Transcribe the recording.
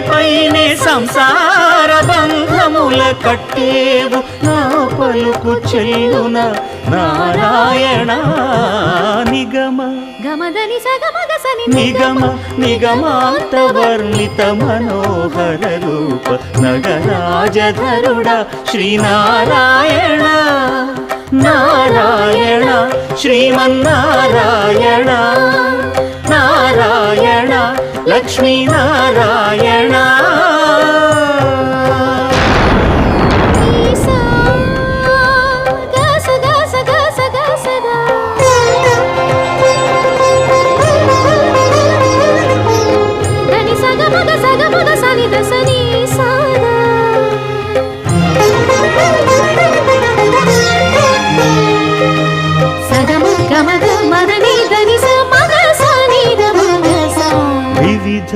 పైనే సంసార బంధముల కట్టేవు నా పలుకు చెల్లున నారాయణ నిగమ గమదని సగమగసని నిగమ నిగమాంత వర్ణిత మనోహర రూప నగరాజధరుడ శ్రీనారాయణ నారాయణ శ్రీమన్నారాయణ నారాయణ లక్ష్మీనారాయణ వివిధ